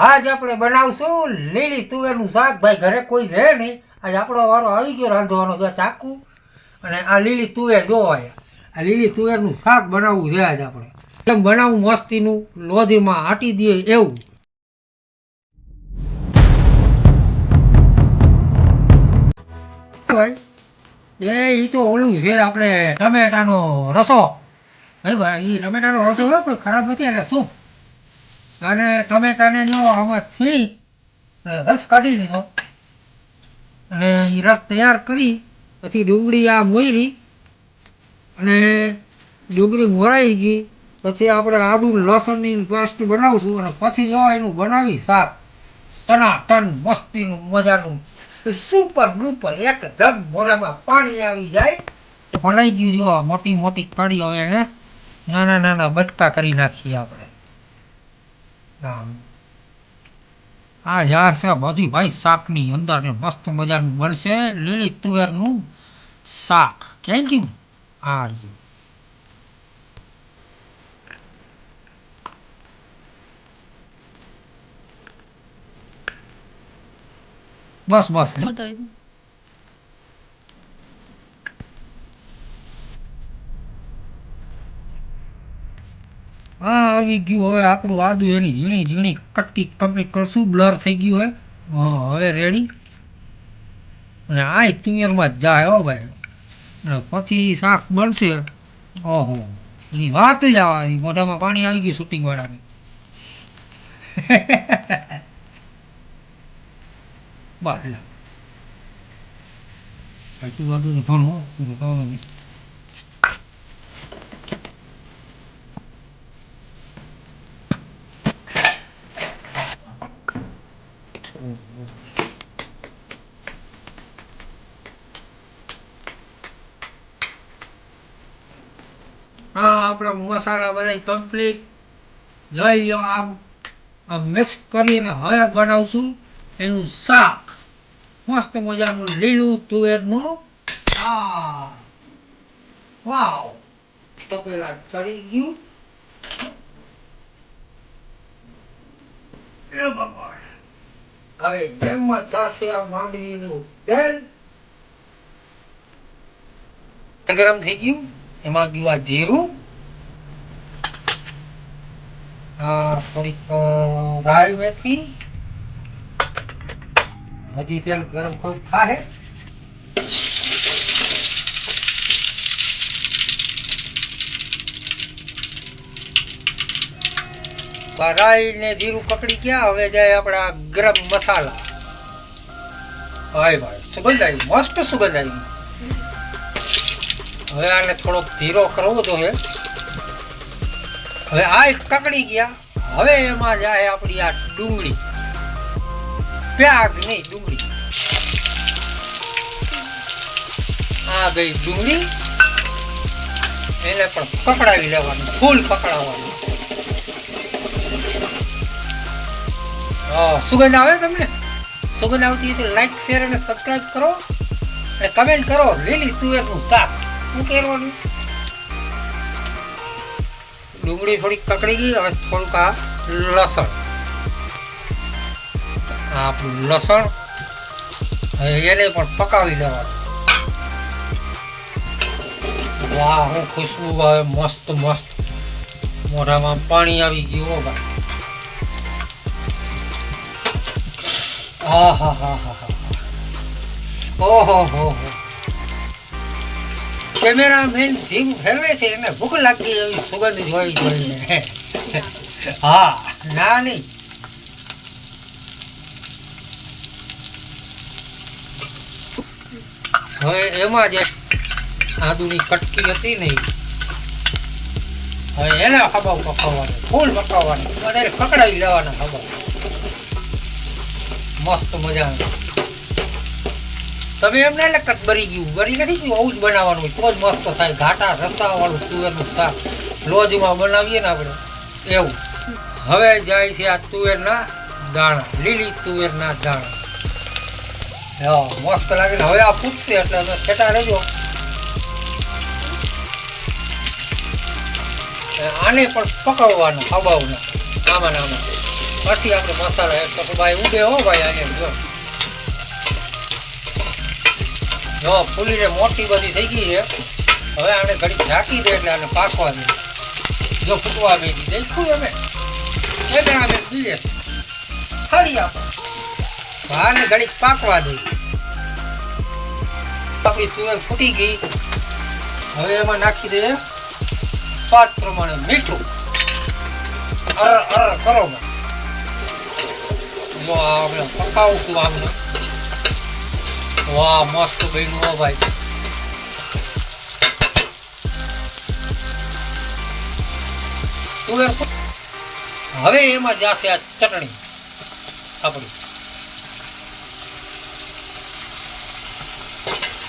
આજ આપણે બનાવશું લીલી તુવેરનું શાક. ભાઈ ઘરે કોઈ છે નહીં, આજ આપણો વારો આવી ગયો રાંધવાનો. જો ચાકુ અને આ લીલી તુવેર જોવો, આ લીલી તુવેરનું શાક બનાવવું છે આજ આપણે. કેમ બનાવવું મસ્તીનું, લોધીમાં આટી દઈએ એવું. ભાઈ એ તો ઓલું છે આપણે ટમેટાનો રસો. ભાઈ એ ટમેટાનો રસો હોય કોઈ ખરાબ નથી, એટલે શું અને ટમેટાને જો આમાં છીણી રસ કાઢી લીધો અને એ રસ તૈયાર કરી પછી ડુંગળી આ મોયરી અને ડુંગળી મોરાઈ ગઈ પછી આપણે આદુ લસણની પેસ્ટ બનાવશું અને પછી જો એનું બનાવી શાક ટનાટન મસ્તીનું મજાનું સુપર ડુપર એકદમ મોઢામાં પાણી આવી જાય. ભણાઈ ગયું જો મોટી મોટી કરી હવે એને નાના નાના બટકા કરી નાખીએ આપણે. આ યાર છે બધી ભાઈ શાકની અંદર ને મસ્ત મજાનું બનશે લીલી તુવેરનું શાક. કેમ કીધું આ બસ બસ હા આવી ગયું. હવે આપણું આદુ એની ઝીણી ઝીણી કટકી કમ્પ્લીટ કરશું. બ્લર થઈ ગયું હોય હવે રેડી. અને આ તુવેરમાં જ જાય હો ભાઈ. પછી શાક બનશે. ઓહો એની વાત જ આવા મોઢામાં પાણી આવી ગયું શૂટિંગ વાળાને. બસ તું વાંધો નહીં ભણવું. હા આપણા મસાલા બધા કમ્પ્લીટ લઈ લો. આમ મિક્સ કરીને હવે બનાવશું એનું શાક. મસ્ત મજાનું લીલું તુવેરનું શાક. વાવ તો પેલા ચડી ગયું. હવે જેમાં થશે આ માંડવીનું તેલ ગરમ થઈ ગયું. એમાં ગયું આ જીરું, થોડીક રાઈ મેથી. હજી તેલ ગરમ થોડું થાય. રાઈ ને જીરું પકડી ગયા. હવે જાય આપણા ગરમ મસાલા. ભાઈ ભાઈ સુગંધ આવી, મસ્ત સુગંધ આવી. હવે આને થોડોક ધીરો કરવો જોઈએ. હવે આ કકડી ગયા. હવે એમાં જાય આપણી આ ડુંગળી, પ્યાજ નહીં ડુંગળી. આ ગઈ ડુંગળી. એને પણ પકડાવી લેવાનું, ફૂલ પકડાવવાનું. સુગંધ આવે તમને? સુગંધ આવતી હોય તો લાઈક શેર અને સબસ્ક્રાઈબ કરો અને કમેન્ટ કરો. લીલી તુવેરનું શાક શું કરવાનું. ડુંગળી થોડીક કકડી ગઈ. હવે થોડુંક આ લસણ, આપણું લસણ એને પણ પકાવી દેવાનું. વાહ હું ખુશ્બુ આવે મસ્ત મસ્ત. મોઢામાં પાણી આવી ગયું ભાઈ. હા હા હા હા હા. ઓહો હો હો. કેમેરામેન જીવ ફેરવે છે એને ભૂખ લાગી એવી સુગંધ જોઈ જોઈને. હા ના નહીં. હવે એમાં જે આદુની કટકી હતી ને હવે એને હબાવ પકાવવાનું, ફૂલ પકાવવાનું, વધારે પકડાવી લેવાના હબાવ. મસ્ત મજાનું. તમે એમને એટલે બરી ગયું, બરી નથી ગયું. આવું જ બનાવવાનું હોય તો જ મસ્ત થાય. ઘાટા રસાવાળું તુવેરનું શાક લોજમાં બનાવીએ ને આપણે એવું. હવે જાય છે આ તુવેરના દાણા, લીલી તુવેરના દાણા. હા મસ્ત લાગે ને. હવે આ ફૂટશે એટલે અમે છેટા રહેજો. આને પણ પકાવવાનું હબાવના આમાં આમાં. પછી આપણે મસાલા એડ કરશું. ભાઈ ઉડે હો ભાઈ અહીંયા જો ફૂલીને મોટી બધી થઈ ગઈ છે. હવે આને ઘડી ઢાંકી દે એટલે આને પાકવા દે. જો ફૂટવા બેસી દેખું અમે એ જણા બે પીએ ખાલી આપણે આને ઘડી પાકવા દે. આપણી તુવેર ફૂટી ગઈ. હવે એમાં નાખી દે સ્વાદ પ્રમાણે મીઠું. અર કરો જો આપણે પકાવું છું આમને. વાહ મસ્ત બન્યું હો ભાઈ. તુવેર હવે એમાં જશે આ ચટણી આપણી.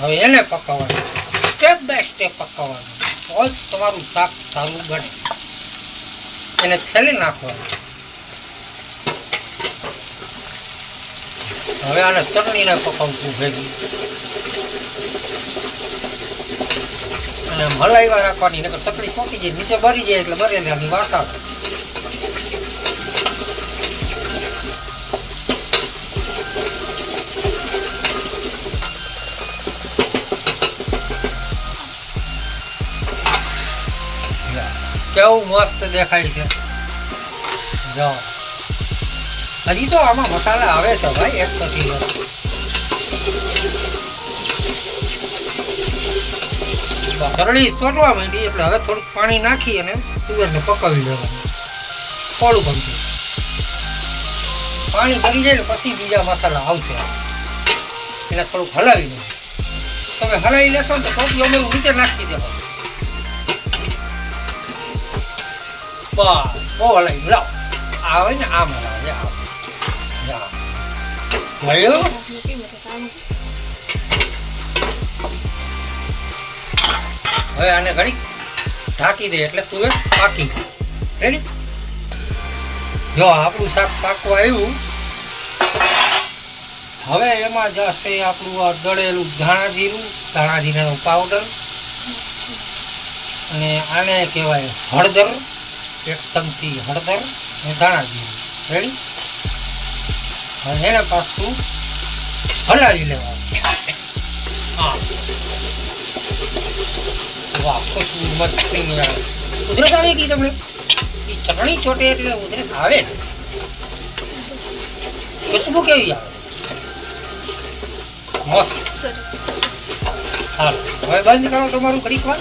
હવે એને પકાવવાનું સ્ટેપ બાય સ્ટેપ પકાવવાનું. તો જ તમારું શાક સારું બને. એને છેલ્લે નાખવાનું. હવે આને ચટણીને પકાવવું ભેગું અને હલાવ્યા રાખવાની. નકર ચટણી ચોટી જાય નીચે બરી જાય એટલે બરેલાની વાસ આવે. કેવું મસ્ત દેખાય છે. જો હજી તો આમાં મસાલા આવે છે ભાઈ એક પછી એક. ચટણી ચોટવા માંડી એટલે હવે થોડુંક પાણી નાખી અને તુવેરને પકાવી લેવાનું. થોડું ગમતું પાણી ભરી જાય ને પછી બીજા મસાલા આવશે. એને થોડુંક હલાવી દે. તમે હલાવી લેશો ને તો ટોપી અમે નીચે નાખી દેવાનું. બસ બહુ હલાવી લાવ. આવે ને આમ હલાવે આમ. હવે આને ઘડી ઢાંકી દે એટલે તુવેર પાકી. રેડી. જો આપણું શાક પાકવા આવ્યું. હવે એમાં જશે આપણું આ દળેલું ધાણા જીરાનો પાવડર અને આને કહેવાય હળદર. 1 ચમચી હળદર અને ધાણા જીરું. રેડી. હવે એને પાછું હલાવી લેવાનું. હા વાહ ખુશબુ મસ્ત આવે. ઉધરસ આવે કે તમને ચટણી ચોટે એટલે ઉધરસ આવે જ. ખુશબુ કેવી આવે મસ્ત. હાલ હવે બંધ કરો તમારું ઘડીક વાર.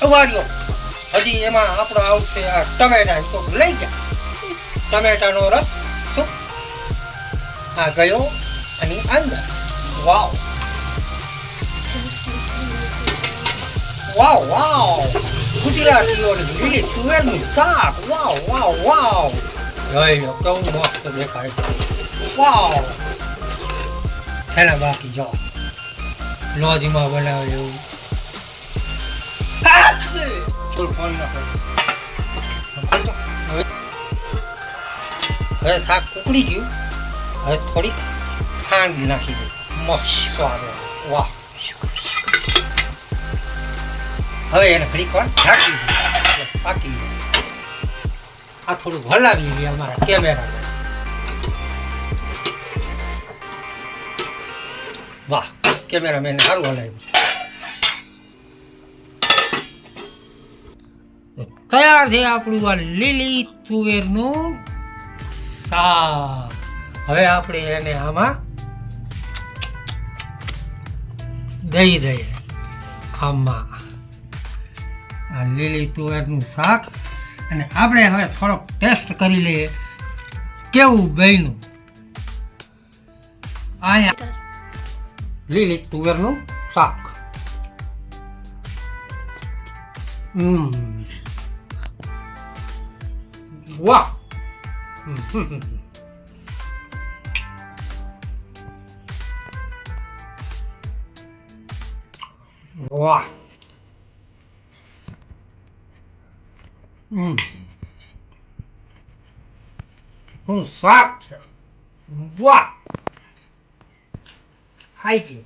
ઉભાર્યો. હજી એમાં આપણો આવશે આ ટમેટા. તો લઈ ગયા ટમેટાનો રસ શું આ ગયો આની અંદર. વાવ વાવ વાવ. ગુજરાતીઓ લીલી તુવેરનું શાક. વાવ વાવ વાવ. જોઈ લો કેવું મસ્ત દેખાય છે. વાવ છેલ્લા બાકી જો લોજમાં બનાવે એવું. હવે થાક ઉકળી ગયું. હવે થોડી ખાંડ નાખી દે. મસ્ત સ્વાદ. વાહ. હવે એને ઘડીક વાર ઢાંકી દે પાકી જાય. આ થોડું હલાવી લઈએ અમારા કેમેરા. વાહ કેમેરામેન સારું હલાવ્યું. તૈયાર છે આપણું આ લીલી તુવેરનું શાક. હવે આપણે એને આમાં દઈ દઈએ. આમાં આ લીલી તુવેરનું શાક. અને આપણે હવે થોડોક ટેસ્ટ કરી લઈએ કેવું બન્યું. અહીંયા લીલી તુવેરનું શાક. વાહ. વાહ. શું શાક છે. વાહ. ખાઈ ગયું.